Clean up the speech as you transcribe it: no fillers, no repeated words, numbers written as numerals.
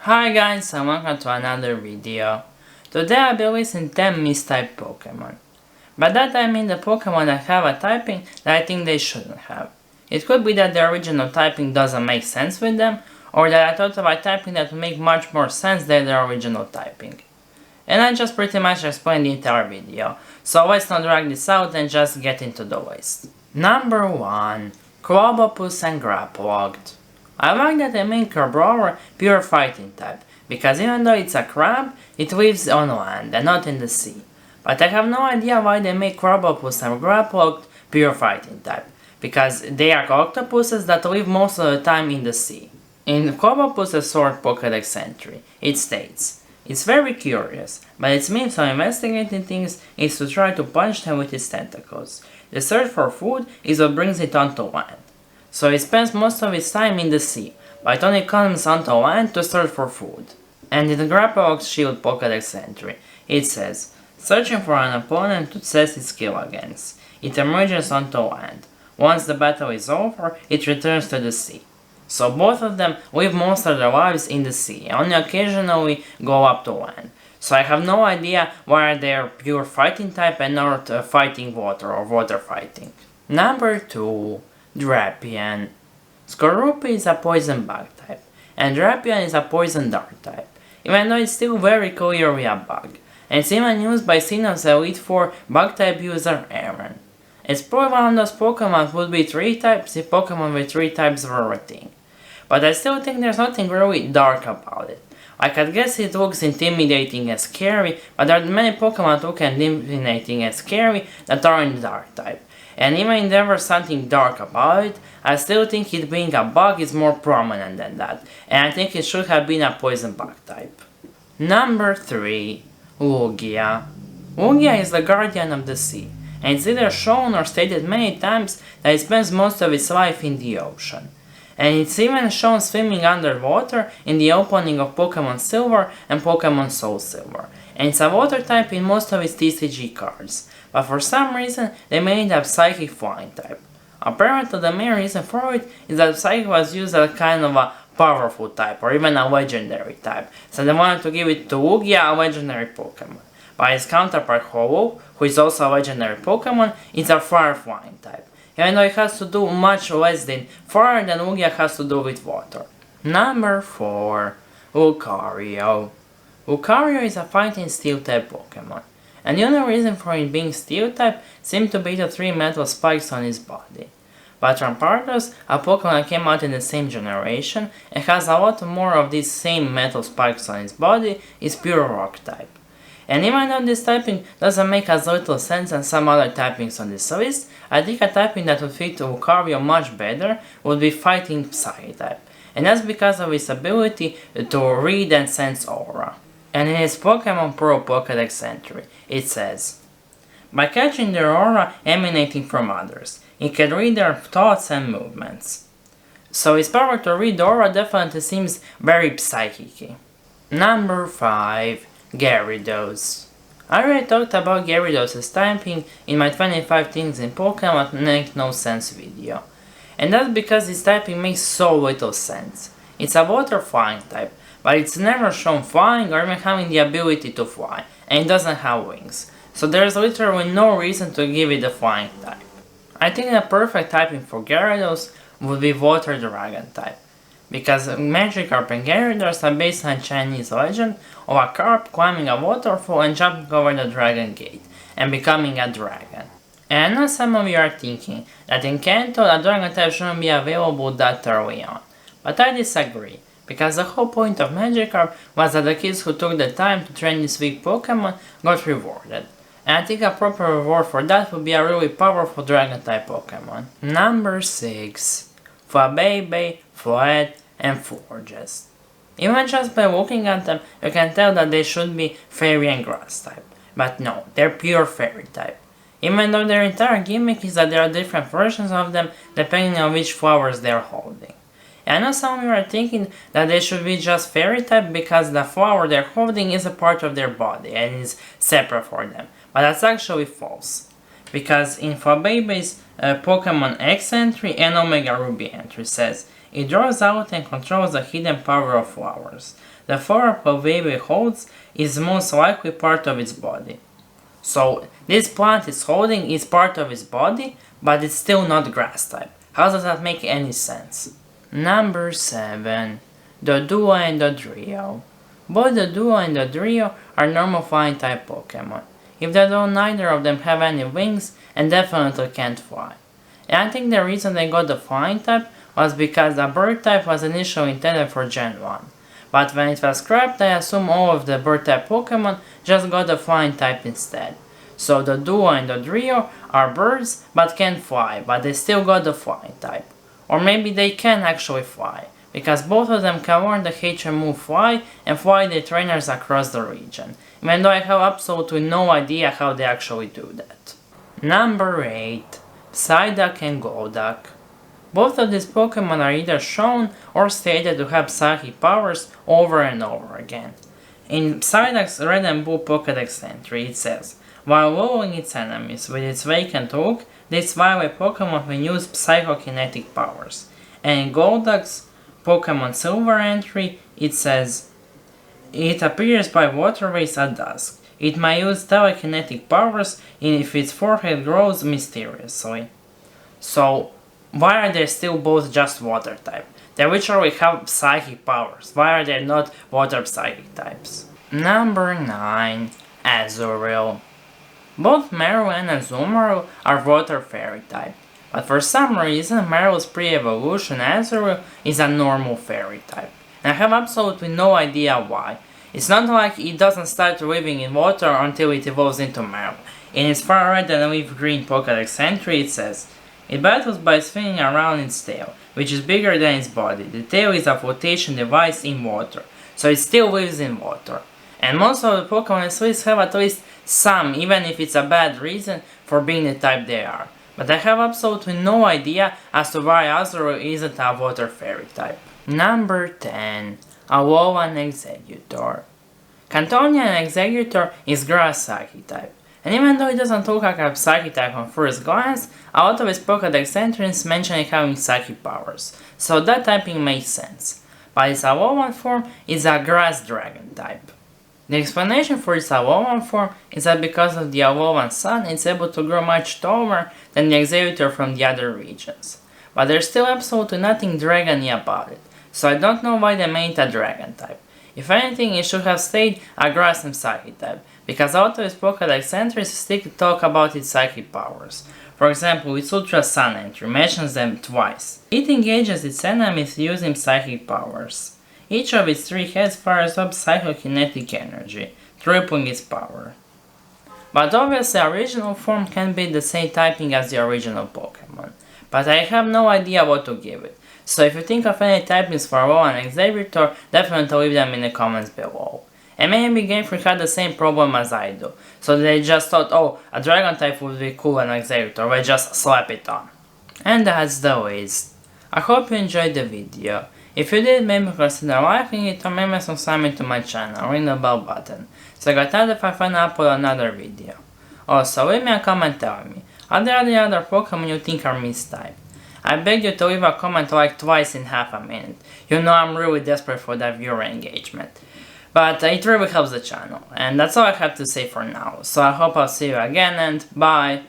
Hi guys and welcome to another video. Today I'll be listing 10 mistyped Pokemon. By that I mean the Pokemon that have a typing that I think they shouldn't have. It could be that the original typing doesn't make sense with them, or that I thought of a typing that would make much more sense than their original typing. And I just pretty much explained the entire video, so let's not drag this out and just get into the list. Number 1. Clobopus and Grapploct. I like that they make Kerberos pure fighting type, because even though it's a crab, it lives on land and not in the sea. But I have no idea why they make Clobopus and Grapploct pure fighting type, because they are octopuses that live most of the time in the sea. In Clobopus' short pokedex entry, it states, "It's very curious, but its means of investigating things is to try to punch them with its tentacles. The search for food is what brings it onto land. So it spends most of its time in the sea, but it only comes onto land to search for food." And in the Alolan Shield pokedex entry, it says, "Searching for an opponent to test its skill against. It emerges onto land. Once the battle is over, it returns to the sea." So both of them live most of their lives in the sea, and only occasionally go up to land. So I have no idea why they are pure fighting type and not fighting water or water fighting. Number 2. Drapion. Skorupi is a poison bug type, and Drapion is a poison dart type, even though it's still very clearly a bug, and it's even used by Sinnoh's Elite Four bug type user Aaron. It's probably one of those Pokemon would be 3 types if Pokemon with 3 types were a thing. But I still think there's nothing really dark about it. Like, I guess it looks intimidating and scary, but there are many Pokemon that look intimidating and scary that aren't dark type. And even if there was something dark about it, I still think it being a bug is more prominent than that, and I think it should have been a poison bug type. Number 3. Lugia. Lugia is the guardian of the sea, and it's either shown or stated many times that it spends most of its life in the ocean. And it's even shown swimming underwater in the opening of Pokemon Silver and Pokemon Soul Silver, and it's a water type in most of its TCG cards, but for some reason they made it a Psychic Flying type. Apparently the main reason for it is that Psychic was used as kind of a powerful type, or even a legendary type, so they wanted to give it to Lugia, a legendary Pokemon. But his counterpart Ho-Oh, who is also a legendary Pokemon, is a Fire Flying type, even though it has to do much less than fire than Lugia has to do with water. Number 4. Lucario. Lucario is a fighting steel type Pokemon, and the only reason for it being steel type seemed to be the 3 metal spikes on his body. But Rampardos, a Pokemon that came out in the same generation and has a lot more of these same metal spikes on his body, is pure rock type. And even though this typing doesn't make as little sense as some other typings on this list, I think a typing that would fit Lucario much better would be Fighting Psy type, and that's because of its ability to read and sense aura. And in its Pokemon Pro Pokedex entry, it says, "By catching their aura emanating from others, it can read their thoughts and movements." So its power to read aura definitely seems very psychic-y. Number 5. Gyarados. I already talked about Gyarados' typing in my 25 things in Pokemon Make No Sense video. And that's because its typing makes so little sense. It's a water flying type, but it's never shown flying or even having the ability to fly, and it doesn't have wings. So there's literally no reason to give it a flying type. I think the perfect typing for Gyarados would be Water Dragon type, because Magikarp and Gyarados are based on Chinese legend of a carp climbing a waterfall and jumping over the dragon gate, and becoming a dragon. And I know some of you are thinking that in Kanto a dragon type shouldn't be available that early on, but I disagree, because the whole point of Magikarp was that the kids who took the time to train this weak Pokemon got rewarded. And I think a proper reward for that would be a really powerful dragon type Pokemon. Number 6. Flabébé, Floyd, and Forges. Even just by looking at them, you can tell that they should be Fairy and Grass type. But no, they're pure Fairy type. Even though their entire gimmick is that there are different versions of them depending on which flowers they're holding. And I know some of you are thinking that they should be just Fairy type because the flower they're holding is a part of their body and is separate for them. But that's actually false. Because in Flabébé's Pokemon X entry and Omega Ruby entry says, It draws out and controls the hidden power of flowers. the form of wave it holds is most likely part of its body. So this plant is holding is part of its body, but it's still not grass type. How does that make any sense? Number 7. The Duo and the Trio. Both the Duo and the Trio are normal flying type Pokemon. If they don't, neither of them have any wings and definitely can't fly. And I think the reason they got the flying type was because the bird type was initially intended for Gen 1. But when it was scrapped, I assume all of the bird type Pokemon just got the flying type instead. So the Duo and the Trio are birds but can't fly, but they still got the flying type. Or maybe they can actually fly, because both of them can learn the HM move Fly and fly their trainers across the region, even though I have absolutely no idea how they actually do that. Number 8. Psyduck and Golduck. Both of these Pokemon are either shown or stated to have psychic powers over and over again. In Psyduck's Red and Blue Pokedex entry it says, while lowering its enemies with its vacant look, this violet Pokemon will use psychokinetic powers. And in Golduck's Pokemon Silver entry, it says, it appears by waterways at dusk. It may use telekinetic powers if its forehead grows mysteriously. So, why are they still both just water type? They literally have psychic powers. Why are they not water psychic types? Number 9. Azurill. Both Meryl and Azumarill are water fairy type, but for some reason Meryl's pre-evolution Azurill is a normal fairy type, and I have absolutely no idea why. It's not like it doesn't start living in water until it evolves into Meryl. In its far red and leaf green Pokedex entry it says, it battles by swinging around its tail, which is bigger than its body. The tail is a flotation device in water, so it still lives in water. And most of the Pokemon in this list have at least some, even if it's a bad reason for being the type they are. But I have absolutely no idea as to why Azurill isn't a water fairy type. Number 10. Alolan Executor. Cantonian Executor is grass psychic type. And even though it doesn't look like a psychic type on first glance, a lot of its Pokedex entries mention it having psychic powers, so that typing makes sense. But its Alolan form is a grass dragon type. The explanation for its Alolan form is that because of the Alolan sun, it's able to grow much taller than the Executor from the other regions. But there's still absolutely nothing dragony about it, so I don't know why they made it a dragon type. If anything, it should have stayed a grass and psychic type, because a lot of its Pokedex entries still talk about its psychic powers. For example, its Ultra Sun entry mentions them twice. It engages its enemies using psychic powers. Each of its 3 heads fires up psychokinetic energy, tripling its power. But obviously the original form can be the same typing as the original Pokemon, but I have no idea what to give it. So if you think of any typings for Alolan Executor, definitely leave them in the comments below. And maybe Game Freak had the same problem as I do, so they just thought, oh, a dragon type would be cool and Executor, we'll just slap it on. And that's the list. I hope you enjoyed the video. If you did, maybe consider liking it or maybe subscribing to my channel, ring the bell button, so I got notified if I upload another video. Also, leave me a comment telling me, are there any other Pokemon you think are mistyped? I beg you to leave a comment like twice in half a minute. You know I'm really desperate for that viewer engagement. But it really helps the channel, and that's all I have to say for now, so I hope I'll see you again and bye!